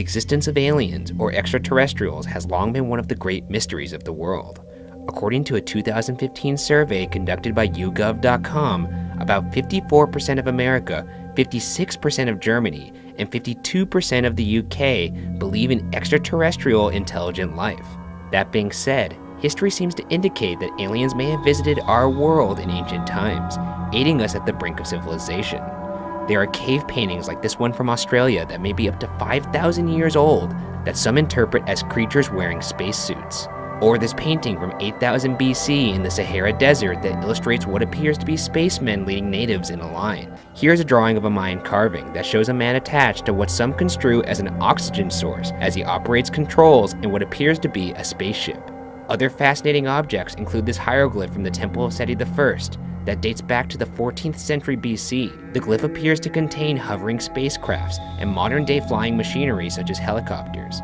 existence of aliens or extraterrestrials has long been one of the great mysteries of the world. According to a 2015 survey conducted by YouGov.com, about 54% of America, 56% of Germany, and 52% of the UK believe in extraterrestrial intelligent life. That being said, history seems to indicate that aliens may have visited our world in ancient times, aiding us at the brink of civilization. There are cave paintings like this one from Australia that may be up to 5,000 years old that some interpret as creatures wearing spacesuits. Or this painting from 8000 BC in the Sahara Desert that illustrates what appears to be spacemen leading natives in a line. Here's a drawing of a Mayan carving that shows a man attached to what some construe as an oxygen source as he operates controls in what appears to be a spaceship. Other fascinating objects include this hieroglyph from the Temple of Seti I that dates back to the 14th century BC. The glyph appears to contain hovering spacecrafts and modern-day flying machinery such as helicopters.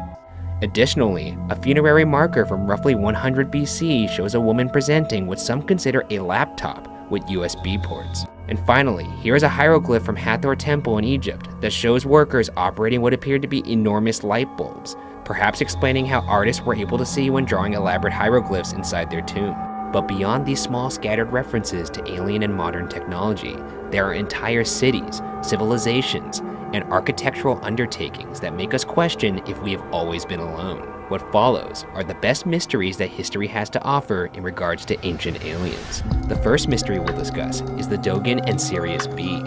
Additionally, a funerary marker from roughly 100 BC shows a woman presenting what some consider a laptop with USB ports. And finally, here is a hieroglyph from Hathor Temple in Egypt that shows workers operating what appeared to be enormous light bulbs, perhaps explaining how artists were able to see when drawing elaborate hieroglyphs inside their tomb. But beyond these small scattered references to alien and modern technology, there are entire cities, civilizations, and architectural undertakings that make us question if we have always been alone. What follows are the best mysteries that history has to offer in regards to ancient aliens. The first mystery we'll discuss is the Dogon and Sirius B.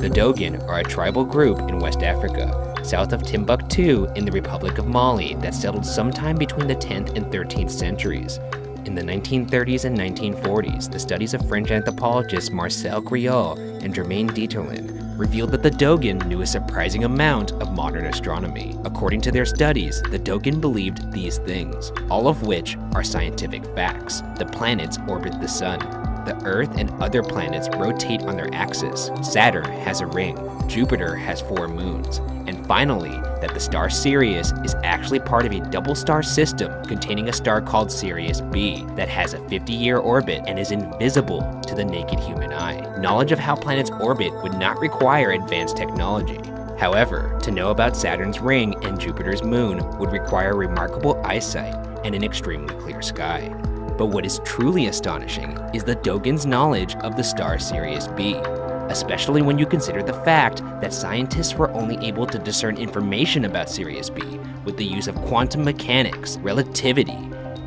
The Dogon are a tribal group in West Africa, south of Timbuktu in the Republic of Mali that settled sometime between the 10th and 13th centuries. In the 1930s and 1940s, the studies of French anthropologists Marcel Griaule and Germaine Dieterlen revealed that the Dogon knew a surprising amount of modern astronomy. According to their studies, the Dogon believed these things, all of which are scientific facts. The planets orbit the sun. The Earth and other planets rotate on their axis. Saturn has a ring. Jupiter has 4 moons. And finally, that the star Sirius is actually part of a double star system containing a star called Sirius B that has a 50-year orbit and is invisible to the naked human eye. Knowledge of how planets orbit would not require advanced technology. However, to know about Saturn's ring and Jupiter's moon would require remarkable eyesight and an extremely clear sky. But what is truly astonishing is the Dogon's knowledge of the star Sirius B, especially when you consider the fact that scientists were only able to discern information about Sirius B with the use of quantum mechanics, relativity,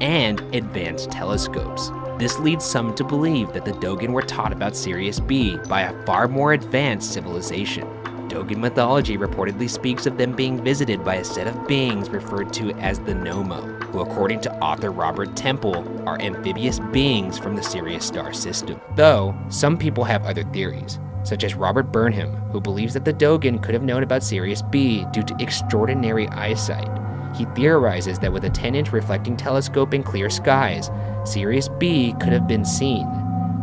and advanced telescopes. This leads some to believe that the Dogon were taught about Sirius B by a far more advanced civilization. Dogon mythology reportedly speaks of them being visited by a set of beings referred to as the Nomo, who according to author Robert Temple are amphibious beings from the Sirius star system. Though, some people have other theories, such as Robert Burnham, who believes that the Dogon could have known about Sirius B due to extraordinary eyesight. He theorizes that with a 10-inch reflecting telescope in clear skies, Sirius B could have been seen.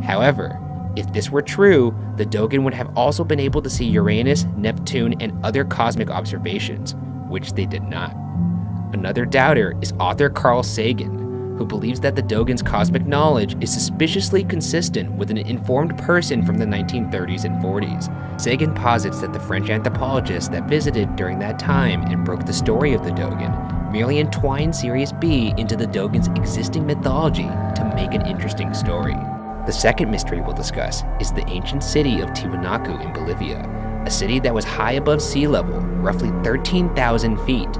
However, if this were true, the Dogon would have also been able to see Uranus, Neptune, and other cosmic observations, which they did not. Another doubter is author Carl Sagan, who believes that the Dogon's cosmic knowledge is suspiciously consistent with an informed person from the 1930s and 40s. Sagan posits that the French anthropologists that visited during that time and broke the story of the Dogon merely entwined Sirius B into the Dogon's existing mythology to make an interesting story. The second mystery we'll discuss is the ancient city of Tiwanaku in Bolivia, a city that was high above sea level, roughly 13,000 feet.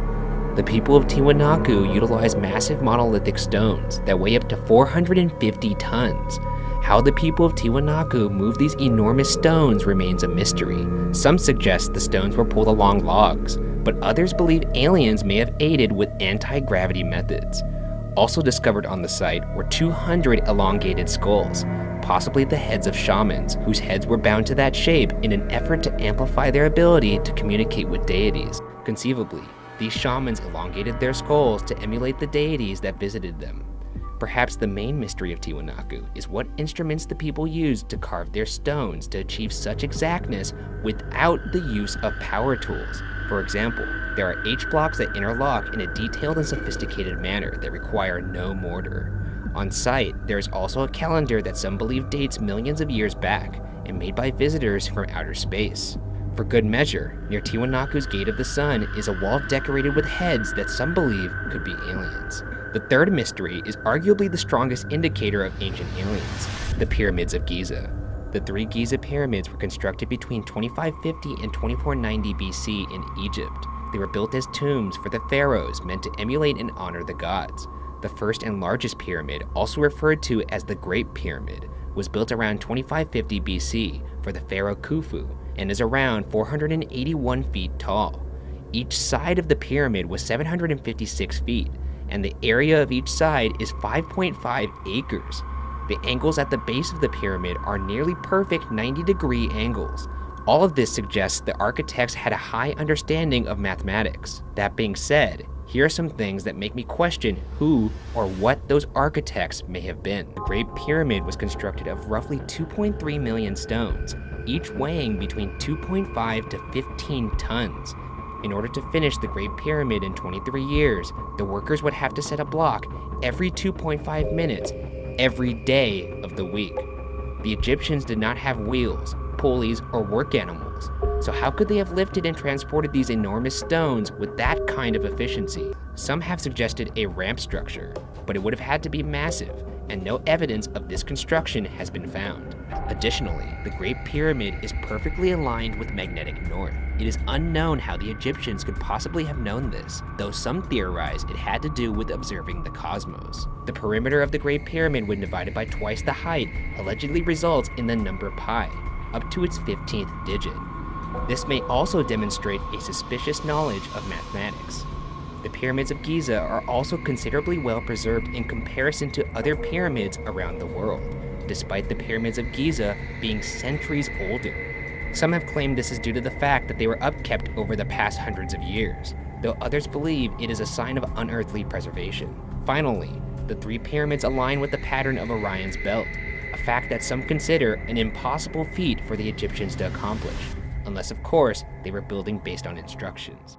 The people of Tiwanaku utilize massive monolithic stones that weigh up to 450 tons. How the people of Tiwanaku move these enormous stones remains a mystery. Some suggest the stones were pulled along logs, but others believe aliens may have aided with anti-gravity methods. Also discovered on the site were 200 elongated skulls, possibly the heads of shamans, whose heads were bound to that shape in an effort to amplify their ability to communicate with deities. Conceivably, these shamans elongated their skulls to emulate the deities that visited them. Perhaps the main mystery of Tiwanaku is what instruments the people used to carve their stones to achieve such exactness without the use of power tools. For example, there are H-blocks that interlock in a detailed and sophisticated manner that require no mortar. On site, there is also a calendar that some believe dates millions of years back and made by visitors from outer space. For good measure, near Tiwanaku's Gate of the Sun is a wall decorated with heads that some believe could be aliens. The third mystery is arguably the strongest indicator of ancient aliens, the Pyramids of Giza. The 3 Giza pyramids were constructed between 2550 and 2490 BC in Egypt. They were built as tombs for the pharaohs meant to emulate and honor the gods. The first and largest pyramid, also referred to as the Great Pyramid, was built around 2550 BC for the pharaoh Khufu and is around 481 feet tall. Each side of the pyramid was 756 feet, and the area of each side is 5.5 acres. The angles at the base of the pyramid are nearly perfect 90-degree angles. All of this suggests the architects had a high understanding of mathematics. That being said, here are some things that make me question who or what those architects may have been. The Great Pyramid was constructed of roughly 2.3 million stones, each weighing between 2.5 to 15 tons. In order to finish the Great Pyramid in 23 years, the workers would have to set a block every 2.5 minutes, every day of the week. The Egyptians did not have wheels, pulleys, or work animals, so how could they have lifted and transported these enormous stones with that kind of efficiency? Some have suggested a ramp structure, but it would have had to be massive, and no evidence of this construction has been found. Additionally, the Great Pyramid is perfectly aligned with magnetic north. It is unknown how the Egyptians could possibly have known this, though some theorize it had to do with observing the cosmos. The perimeter of the Great Pyramid, when divided by twice the height, allegedly results in the number pi, up to its 15th digit. This may also demonstrate a suspicious knowledge of mathematics. The Pyramids of Giza are also considerably well preserved in comparison to other pyramids around the world, despite the Pyramids of Giza being centuries older. Some have claimed this is due to the fact that they were upkept over the past hundreds of years, though others believe it is a sign of unearthly preservation. Finally, the 3 pyramids align with the pattern of Orion's belt, a fact that some consider an impossible feat for the Egyptians to accomplish, unless of course they were building based on instructions.